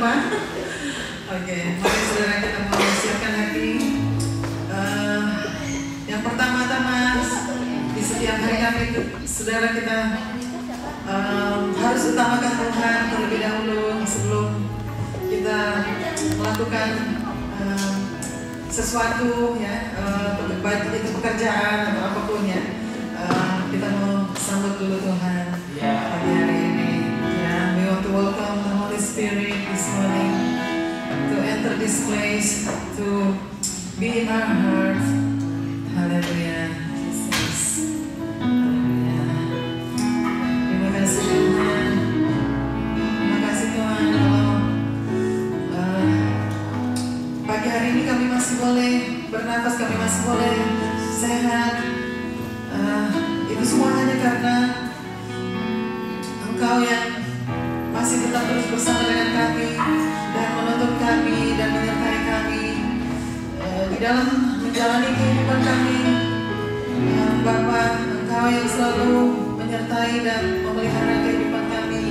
apa? Oke, mari saudara kita mempersiapkan hati. Yang pertama-tama di setiap hari kami, saudara kita harus utamakan Tuhan terlebih dahulu sebelum kita melakukan sesuatu ya, baik itu pekerjaan atau apapun ya. Kita mau sambut dulu Tuhan pagi hari ini ya. We want to welcome the Holy Spirit this morning to enter this place, to be in our heart. Haleluya, Jesus. Haleluya. Terima kasih Tuhan. Terima kasih Tuhan kalau pagi hari ini kami masih boleh bernafas, kami masih boleh sehat. Itu semua hanya karena Engkau yang masih tetap terus bersama dengan kami dan menuntun kami dan menyertai kami di dalam menjalani kehidupan kami. Bapa, Engkau yang selalu menyertai dan memelihara kehidupan kami.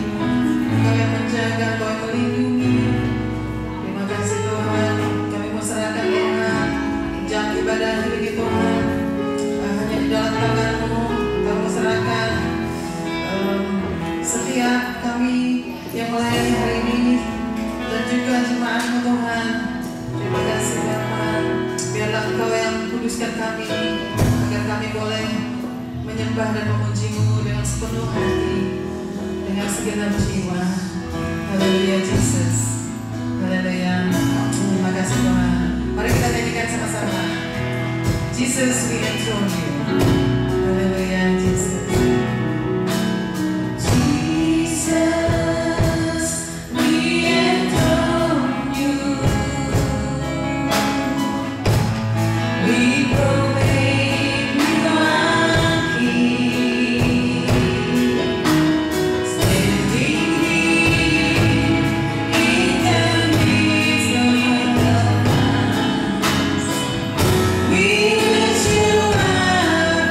Engkau yang menjaga, Engkau yang melindungi. Terima kasih Tuhan. Kami mau serahkan Tuhan jam ibadah ini Tuhan hanya di dalam tangan-Mu. Kami mau serahkan setiap kami yang melayani hari ini dan juga jemaat-Mu Tuhan. Terima kasih Tuhan. Biarlah Engkau yang kuduskan kami agar kami boleh menyembah dan memuji-Mu dengan sepenuh hati, dengan segenap jiwa. Haleluya Jesus. Haleluya. Terima kasih Tuhan. Mari kita nyanyikan sama-sama. Jesus, we enthrone you. Haleluya Jesus. We lift you up.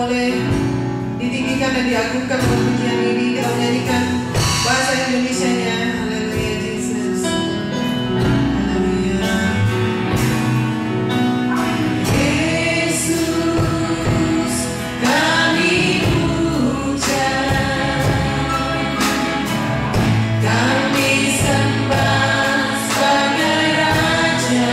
boleh ditinggikan dan diagungkan dalam pujian ini. Kita menyanyikan bahasa Indonesianya. Haleluya Yesus. Haleluya. Yesus kami puja, kami sembah sebagai Raja.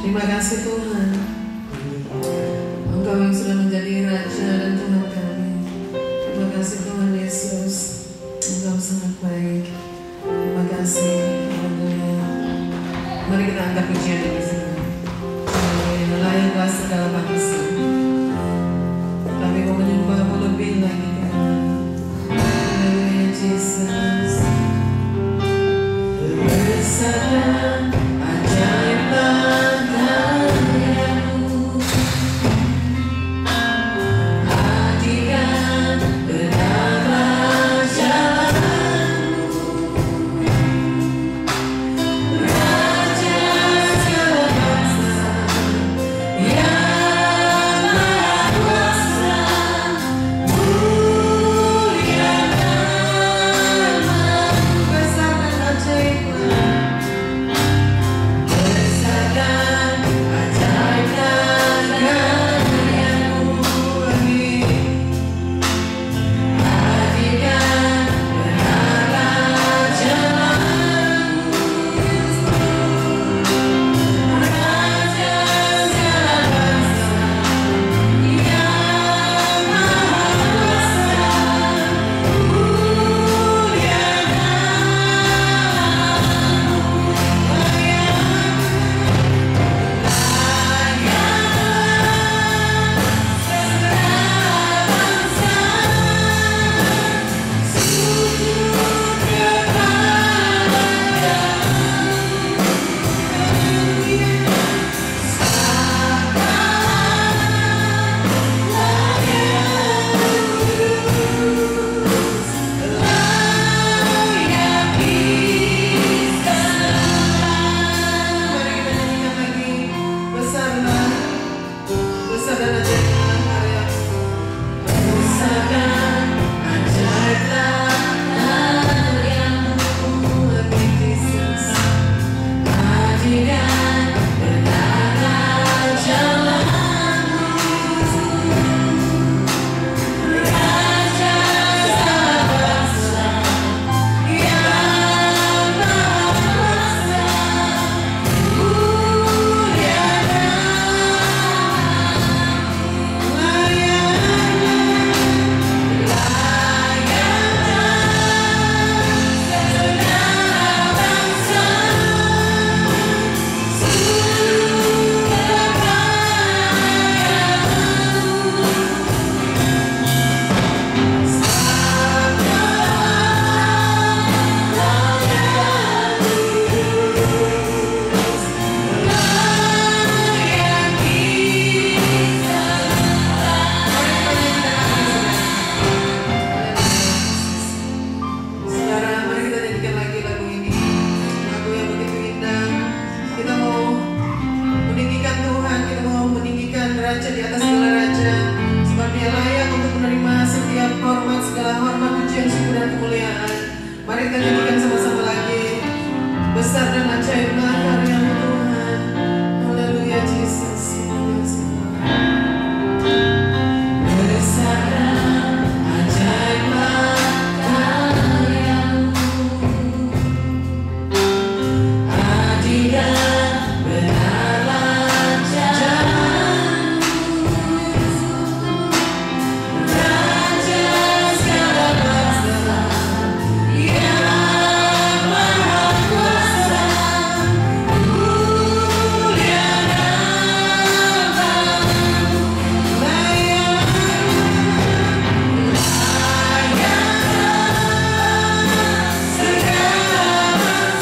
Terima kasih Tuhan, Engkau yang sudah menjadi Raja dan Tuhan kami. Terima kasih Tuhan Yesus, Engkau sangat baik. Terima kasih. Haleluya. Mari kita angkat pujian ini semua. Haleluya. Layanlah segala bangsa. Kami mau menyembah-Mu lebih lagi Tuhan. Haleluya Yesus. Besar ajaib atas segala raja, sebab Dia layak untuk menerima setiap hormat, segala hormat, pujian, syukur dan kemuliaan. Mari kita nyanyikan sama-sama lagi. Besar dan ajaiblah karya-Mu Tuhan. Haleluya Yesus. Besar dan ajaiblah karya-Mu, adil dan benarlah jalan-Mu, Raja segala bangsa yang maha kuasa, mulia namamu, layak segala bangsa,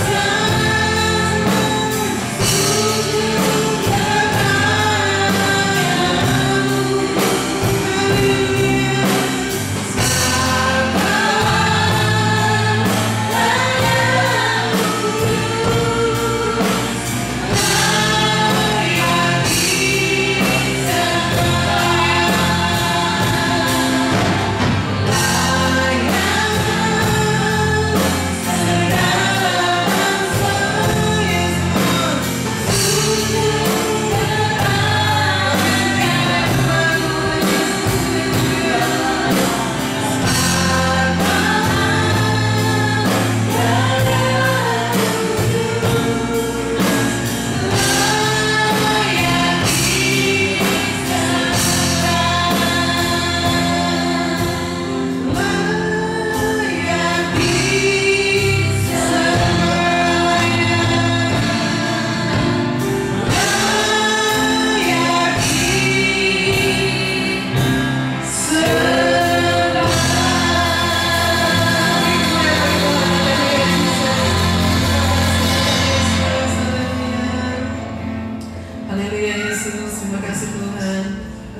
haleluya Yesus, terima kasih Tuhan.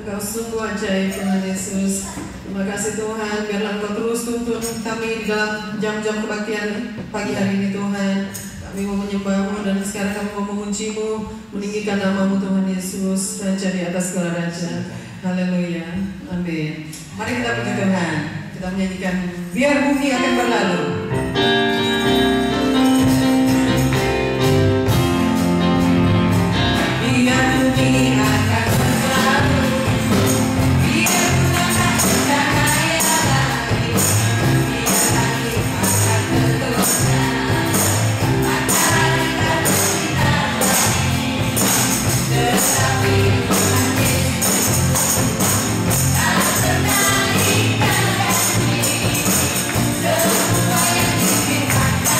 Engkau sungguh ajaib Tuhan Yesus. Terima kasih Tuhan, biarlah Engkau terus tuntun kami di dalam jam-jam kebaktian pagi hari ini Tuhan. Kami mau menyembah-Mu dan sekarang kami mau memuji-Mu, meninggikan nama-Mu Tuhan Yesus, Raja di atas segala raja. Haleluya, amin. Mari kita puji Tuhan, kita menyanyikan Biar Bumi Akan Berlalu. Biar bumi akan berlalu, biar bulan cahaya lagi, biar langit akan tergoncang, matahari tak bersinar lagi, tetapi Tuhan Yesus tak pernah ingkar janji, semua yang difirmankan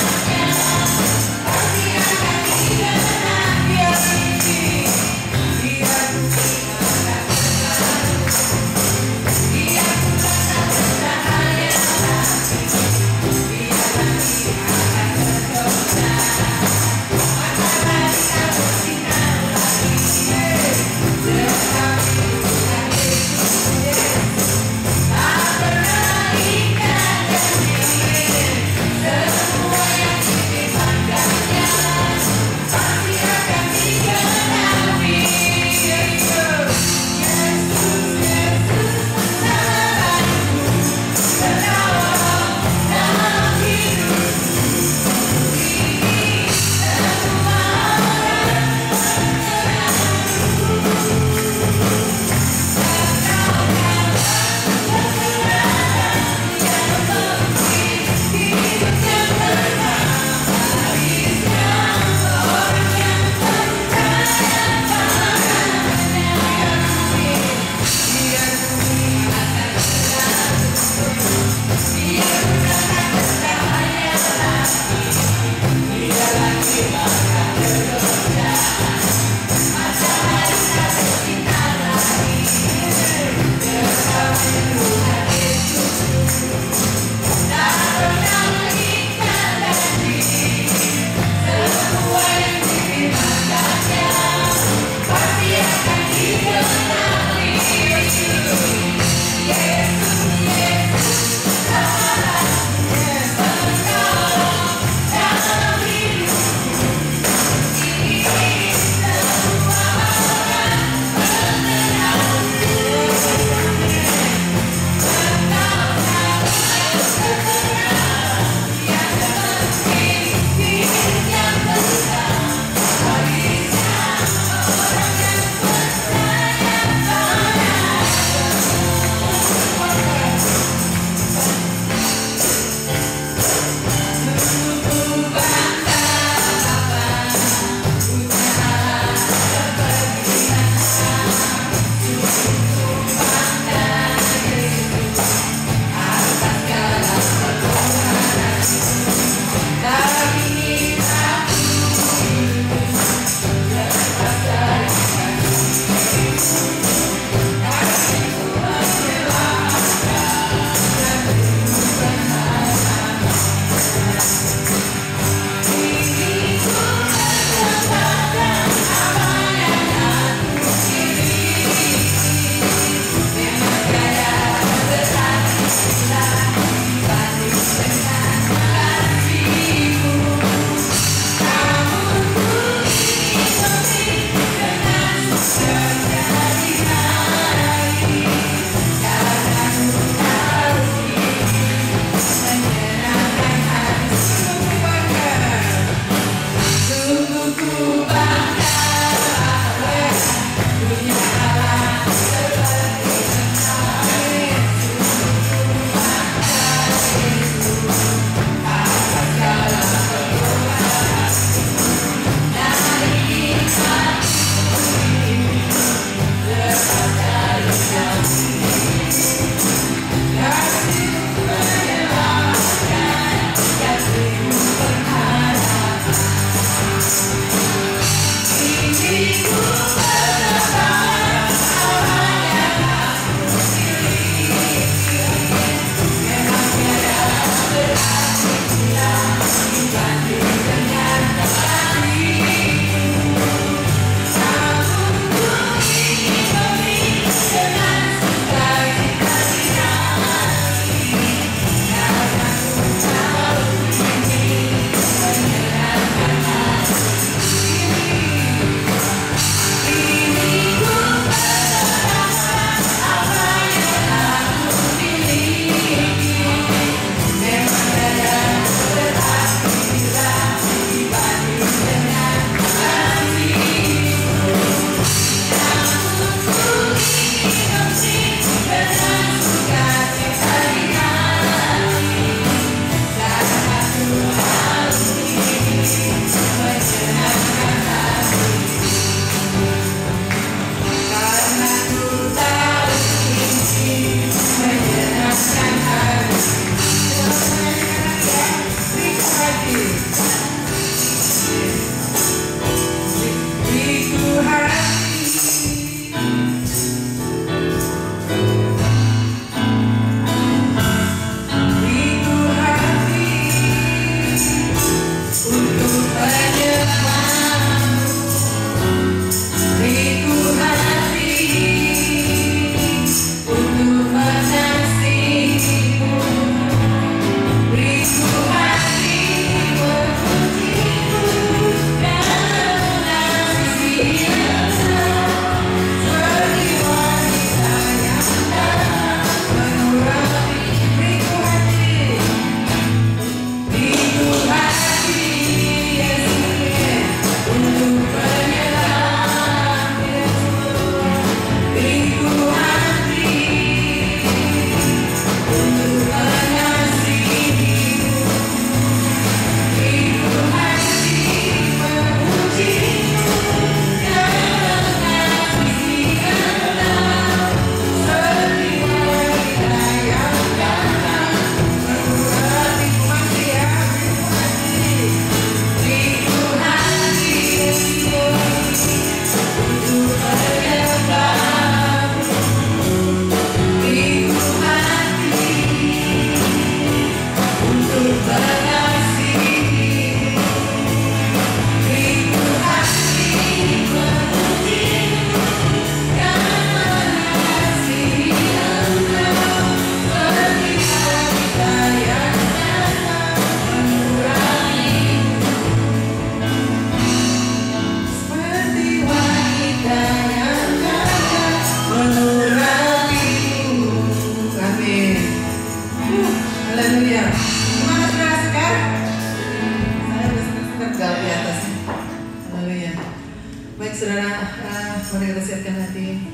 Mari kita siapkan hati.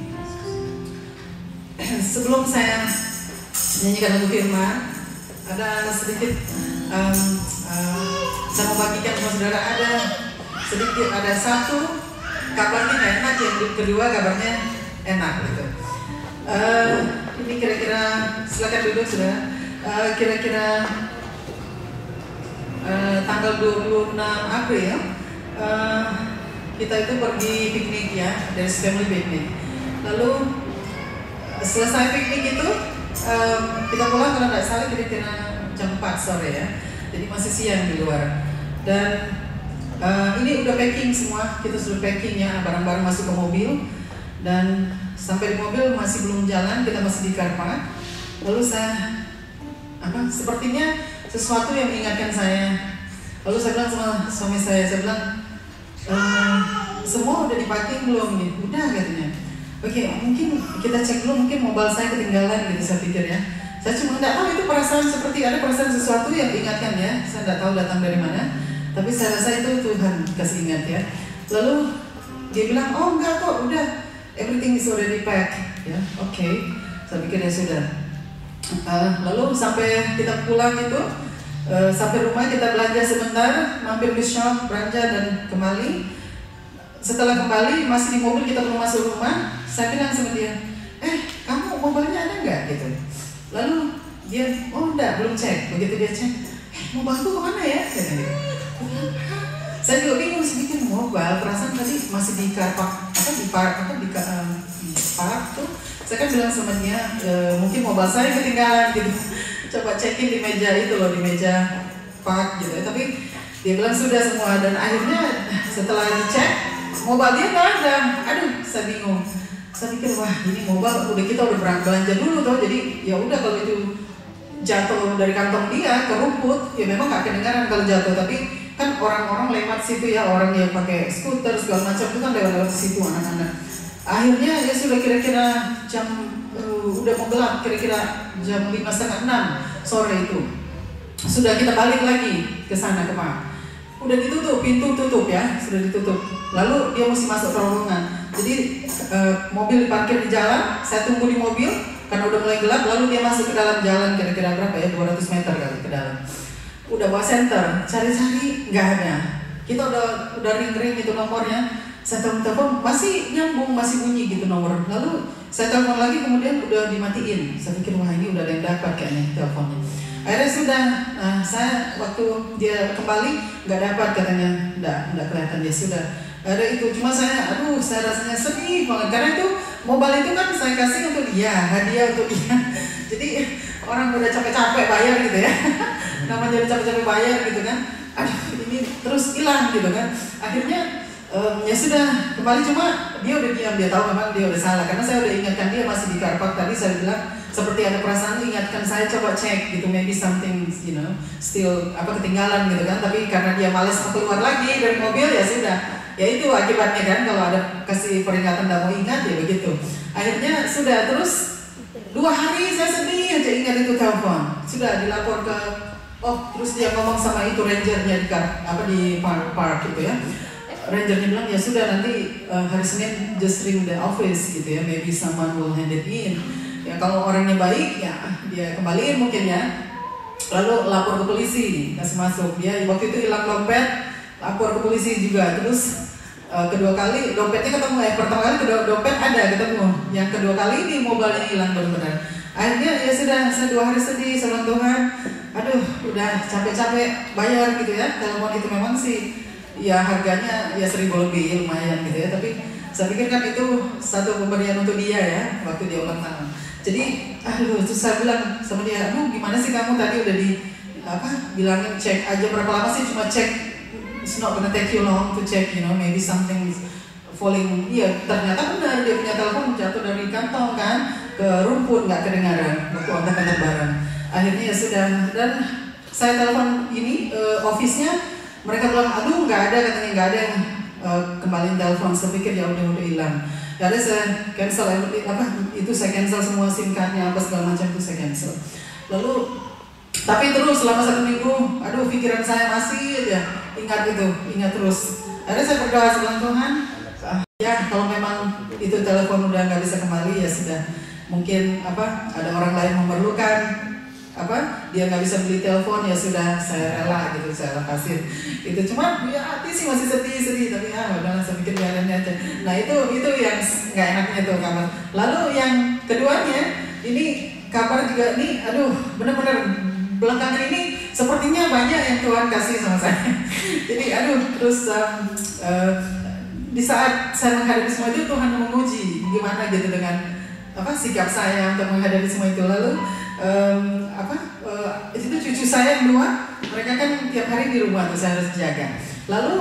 Sebelum saya menyanyikan lagu firman, ada sedikit saya mau bagikan sama saudara, ada satu kabarnya nggak enak, yang kedua kabarnya enak gitu. Ini kira-kira, silakan duduk saudara. Kira-kira tanggal 26 April kita itu pergi piknik ya, dari family piknik. Lalu selesai piknik itu kita pulang, kalau nggak salah kira-kira jam 4 sore ya, jadi masih siang di luar. Dan ini udah packing semua, kita sudah packing ya, barang-barang masuk ke mobil. Dan sampai di mobil masih belum jalan, kita masih di car park. Lalu sepertinya sesuatu yang mengingatkan saya. Lalu saya bilang sama suami saya bilang, semua udah dipacking belum nih? Udah katanya. Oke, mungkin kita cek dulu, mungkin mobile saya ketinggalan gitu, saya pikir ya. Saya cuma nggak tahu itu perasaan, seperti ada perasaan sesuatu yang diingatkan ya. Saya nggak tahu datang dari mana, tapi saya rasa itu Tuhan kasih ingat ya. Lalu dia bilang, oh enggak kok, udah, everything is already packed ya. Oke, saya pikir ya sudah. Lalu sampai kita pulang itu, sampai rumah kita belanja sebentar, mampir di shop, belanja dan kembali. Setelah kembali masih di mobil, kita belum masuk rumah. Saya bilang sama dia, kamu mobilnya ada nggak gitu? Lalu dia, oh enggak, belum cek. Begitu dia cek, mobilku kemana ya? Katanya. Saya juga bingung, saya bikin mobile, perasaan tadi masih di car park, di park tuh. Saya kan bilang sama dia, mungkin mobile saya ketinggalan gitu. Coba cekin di meja itu loh, di meja park gitu. Tapi dia bilang sudah semua, dan akhirnya setelah dicek, mobile dia nggak ada. Aduh, saya bingung. Saya pikir, wah ini mobile kita udah belanja dulu tuh, jadi ya udah kalau itu jatuh dari kantong dia ke rumput, ya memang nggak kedengaran kalau jatuh, tapi kan orang-orang lewat situ ya, orang yang pakai skuter segala macam itu kan lewat situ anak-anak. Akhirnya ya sudah kira-kira jam udah mau gelap, kira-kira jam 5:30, 6 sore itu sudah kita balik lagi ke sana ke Pak. Udah ditutup, pintu tutup ya, sudah ditutup. Lalu dia mesti masuk terowongan. Jadi mobil diparkir di jalan, saya tunggu di mobil karena udah mulai gelap. Lalu dia masuk ke dalam jalan, kira-kira berapa ya, 200 meter kali ke dalam. Udah bawa senter, cari-cari nggak ada. Kita udah ring-ring itu nomornya. Saya telepon masih nyambung, masih bunyi gitu nomor. Lalu saya telepon lagi, kemudian udah dimatiin. Saya pikir wah ini udah ada yang dapat kayaknya teleponnya. Akhirnya sudah, saya waktu dia kembali nggak dapat katanya, nggak kelihatan dia sudah. Ada itu, cuma saya rasanya sedih banget karena itu mobile itu kan saya kasih untuk dia, hadiah untuk dia. Jadi orang udah capek-capek bayar gitu ya, namanya udah capek-capek bayar gitu kan. Aduh ini terus hilang gitu kan. Akhirnya ya sudah kembali, cuma dia udah diam, dia tahu memang dia udah salah karena saya udah ingatkan dia masih di car park tadi. Saya bilang seperti ada perasaan ingatkan saya, coba cek gitu, maybe something still ketinggalan gitu kan. Tapi karena dia malas mau keluar lagi dari mobil, ya sudah, ya itu akibatnya kan kalau ada kasih peringatan tidak mau ingat ya begitu. Akhirnya sudah, terus 2 hari saya sedih aja ingat itu telepon, sudah dilapor ke terus dia ngomong sama itu rangernya di park gitu ya. Rangernya bilang ya sudah, nanti hari Senin just ring the office gitu ya, maybe someone will hand it in. Ya kalau orangnya baik ya dia kembaliin mungkin ya. Lalu lapor ke polisi, kasih masuk. Dia waktu itu hilang dompet, lapor ke polisi juga. Terus kedua kali dompetnya ketemu, pertama kali dompet ada ketemu. Yang kedua kali ini mobilnya hilang benar-benar. Akhirnya ya sudah, saya 2 hari sedih sama Tuhan. Aduh udah capek-capek bayar gitu ya. Telepon itu memang sih ya harganya ya 1.000 lebih, lumayan gitu ya. Tapi saya pikir kan itu satu pemberian untuk dia ya, waktu dia ulang tahun. Jadi terus saya bilang sama dia, gimana sih kamu tadi udah bilangin cek aja berapa lama sih, cuma cek, it's not gonna take you long to check, maybe something is falling. Iya, ternyata benar dia punya telepon jatuh dari kantong kan ke rumput, nggak kedengaran waktu angkat-angkat barang. Akhirnya ya sudah, dan saya telepon ini office-nya, mereka bilang nggak ada, katanya nggak ada yang kembali telepon. Saya pikir ya udah hilang. Jadi saya cancel itu saya cancel semua SIM card-nya segala macam itu saya cancel. Lalu tapi terus selama 1 minggu, pikiran saya masih aja ingat terus. Akhirnya saya berdoa sama Tuhan, Ya kalau memang itu telepon udah nggak bisa kembali ya sudah, mungkin ada orang lain memerlukan dia nggak bisa beli telepon, ya sudah saya rela gitu, saya lepasin itu. Cuma ya hati sih masih sedih tapi udahlah, saya pikir biarin aja. Nah itu yang nggak enaknya tuh kabar. Lalu yang keduanya ini kabar juga nih, aduh benar-benar belakangan ini sepertinya banyak yang Tuhan kasih sama saya. Jadi terus di saat saya menghadapi semua itu, Tuhan menguji gimana gitu dengan sikap saya untuk menghadapi semua itu. Lalu itu cucu saya yang dua, mereka kan tiap hari di rumah tuh saya harus jaga. Lalu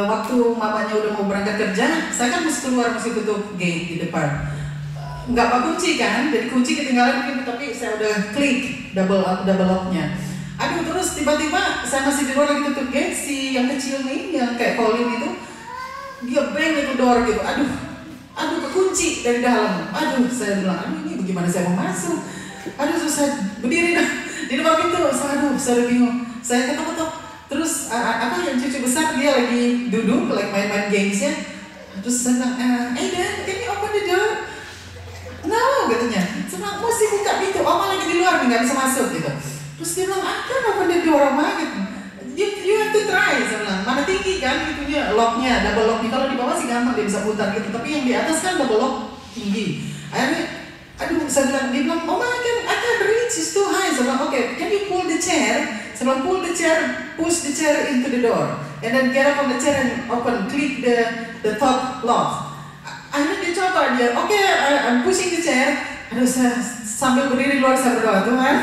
waktu mamanya udah mau berangkat kerja, saya kan mesti keluar, mesti tutup gate di depan. Nggak apa kunci kan, jadi kunci ketinggalan gitu, tapi saya udah klik double locknya. Terus tiba-tiba saya masih di luar lagi tutup gate, si yang kecil nih, yang kayak Colin itu, dia bang itu door gitu, kekunci dari dalam. Saya bilang, ini bagaimana saya mau masuk? Susah berdiri dah di depan pintu. Saya bingung. Saya ketok-ketok. Terus yang cucu besar dia lagi duduk, lagi main-main games ya. Terus saya bilang, Aiden, can you open the door? No, katanya. Saya bilang, mesti buka pintu. Oma lagi di luar, nggak bisa masuk gitu. Terus dia bilang, open the door, Oma gitu. You have to try, saya bilang. Mana tinggi kan itunya, locknya, double locknya. Kalau di bawah sih gampang, dia bisa putar gitu. Tapi yang di atas kan double lock tinggi. Akhirnya, dia bilang, Oma I can reach, it's too high. Saya bilang, okay, can you pull the chair? Saya bilang, pull the chair, push the chair into the door. And then get up on the chair and open, click the top lock. Akhirnya dia coba, I'm pushing the chair. Saya sambil berdiri luar, saya berdoa, Tuhan,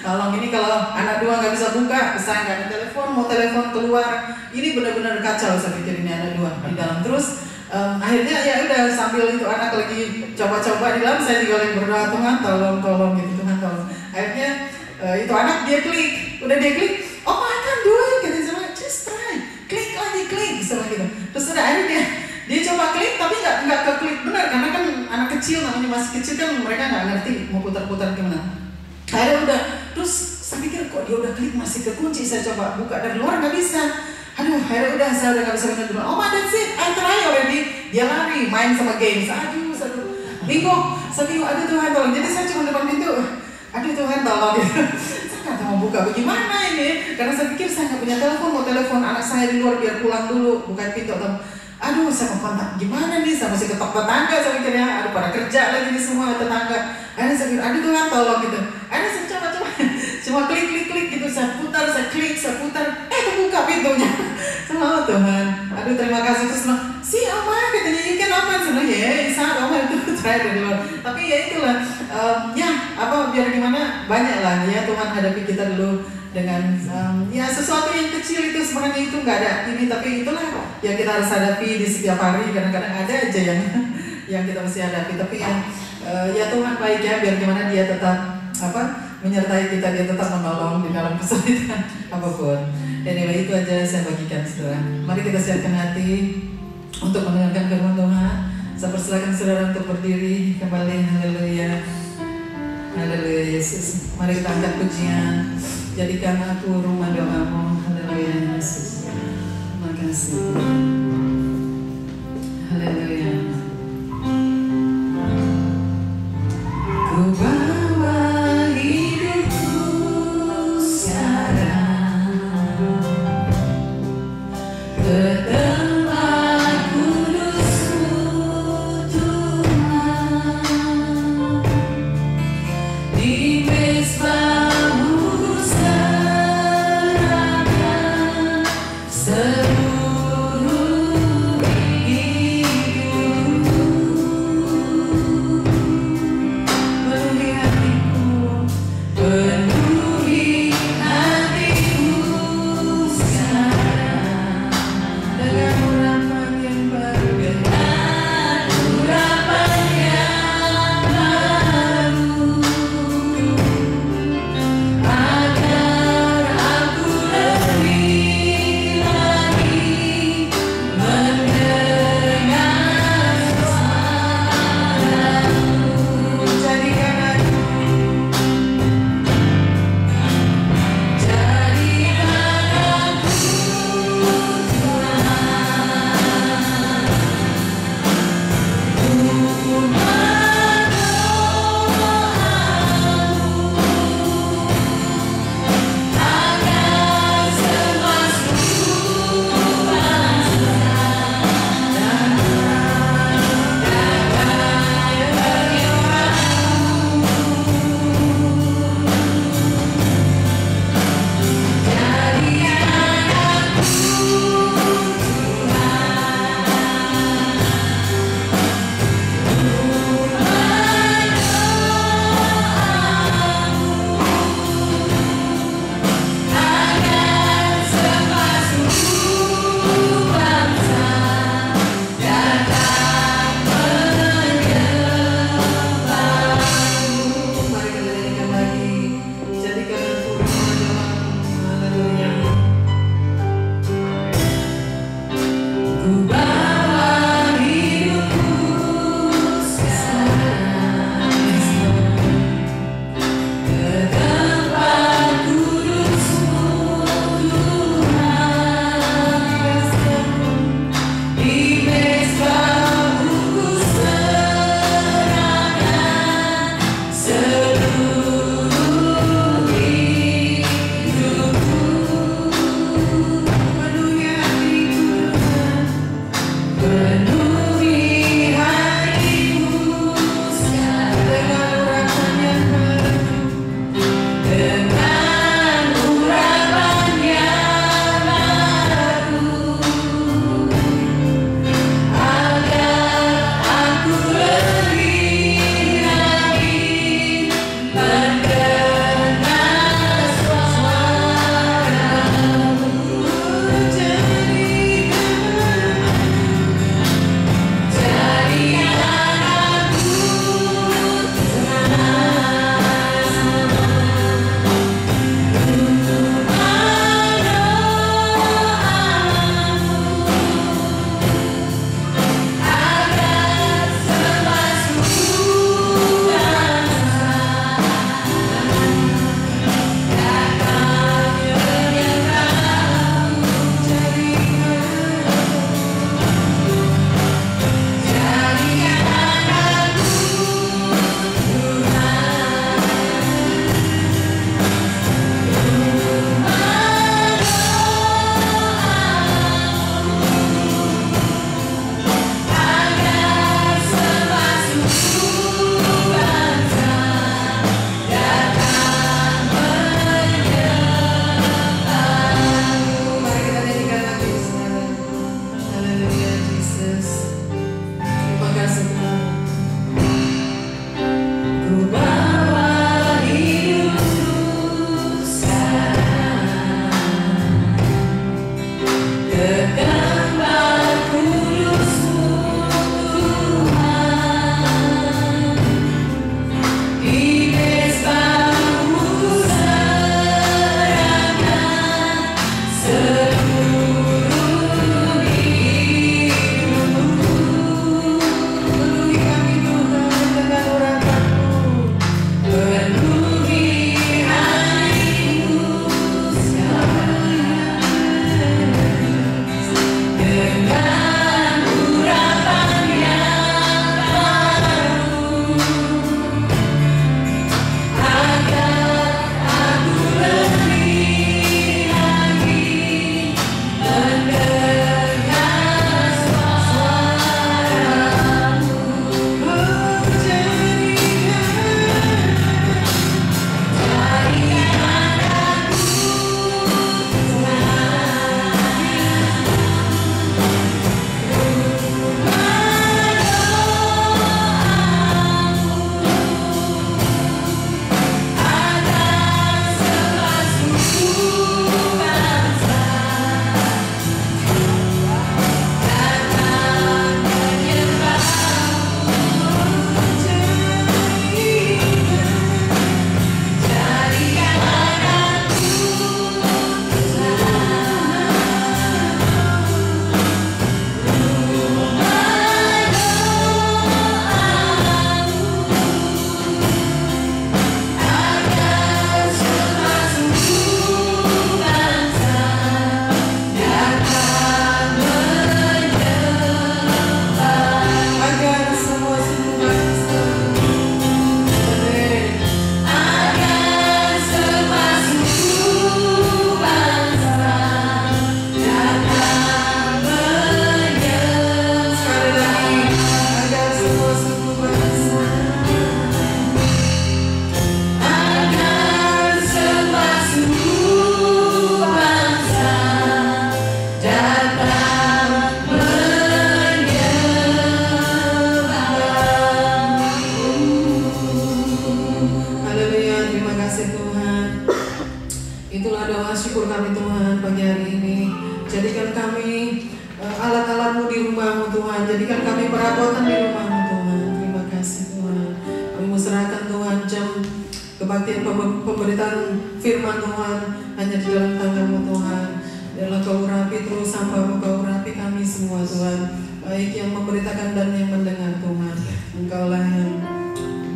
tolong ini kalau anak dua nggak bisa buka, saya nggak ada telepon, mau telepon keluar, ini benar-benar kacau. Saya pikir ini anak dua di dalam. Terus akhirnya ya udah, sambil itu anak lagi coba-coba di dalam, saya juga lagi berdoa, Tuhan tolong gitu, Tuhan tolong. Akhirnya itu anak dia klik, udah dia klik, I can do it, katanya, just try, klik lagi, sama gitu. Terus udah akhirnya dia coba klik, tapi nggak ke klik benar, karena kan anak kecil, namanya masih kecil kan, mereka nggak ngerti mau putar-putar gimana. Akhirnya udah, terus saya pikir kok dia udah klik masih kekunci, saya coba buka dari luar nggak bisa. Akhirnya udah, saya udah nggak bisa bener dulu. That's it, I try already. Dia lari, main sama games. Bingung. Tuhan tolong. Jadi saya cuma depan pintu. Tuhan tolong. Saya nggak tahu mau buka bagaimana ini. Karena saya pikir saya nggak punya telepon, mau telepon anak saya di luar biar pulang dulu, bukan pintu atau saya mau kontak gimana nih, saya masih ketok tetangga, saya mikirnya, pada kerja lagi nih semua tetangga. Akhirnya saya pikir, Tuhan tolong gitu. Akhirnya saya coba, cuma klik gitu, saya putar, saya klik, saya putar, kebuka pintunya. Sama Tuhan, terima kasih. Terus bilang, Oma katanya, you can open. Sebenarnya saat Oma itu try dari luar. Tapi ya itulah, biar gimana, banyak lah ya Tuhan hadapi kita dulu dengan sesuatu yang kecil itu, sebenarnya itu nggak ada ini, tapi itulah yang kita harus hadapi di setiap hari. Kadang-kadang ada aja yang kita mesti hadapi, tapi ya Tuhan baik ya, biar gimana dia tetap menyertai kita, dia tetap menolong di dalam kesulitan apapun. Anyway, itu aja saya bagikan, saudara. Mari kita siapkan hati untuk mendengarkan firman Tuhan. Saya persilakan saudara untuk berdiri kembali. Haleluya, haleluya Yesus. Mari kita angkat pujian. Jadikan aku rumah doamu. Haleluya Yesus. Terima kasih. Haleluya. Ku bawa hidupku sekarang ke tempat kudus-Mu Tuhan, di mezbah-Mu ku serahkan seluruh hidupku. syukur kami Tuhan pagi hari ini. Jadikan kami alat-alat-Mu di rumah-Mu Tuhan. Jadikan kami perabotan di rumah-Mu Tuhan. Terima kasih Tuhan. Kami mau serahkan Tuhan jam kebaktian pemberitaan firman Tuhan hanya di dalam tangan-Mu Tuhan. Biarlah Kau urapi terus hamba-Mu, Kau urapi kami semua Tuhan. Baik yang memberitakan dan yang mendengar Tuhan. Engkaulah yang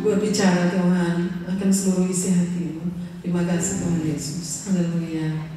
berbicara Tuhan akan seluruh isi hati-Mu. Terima kasih Tuhan Yesus. Haleluya.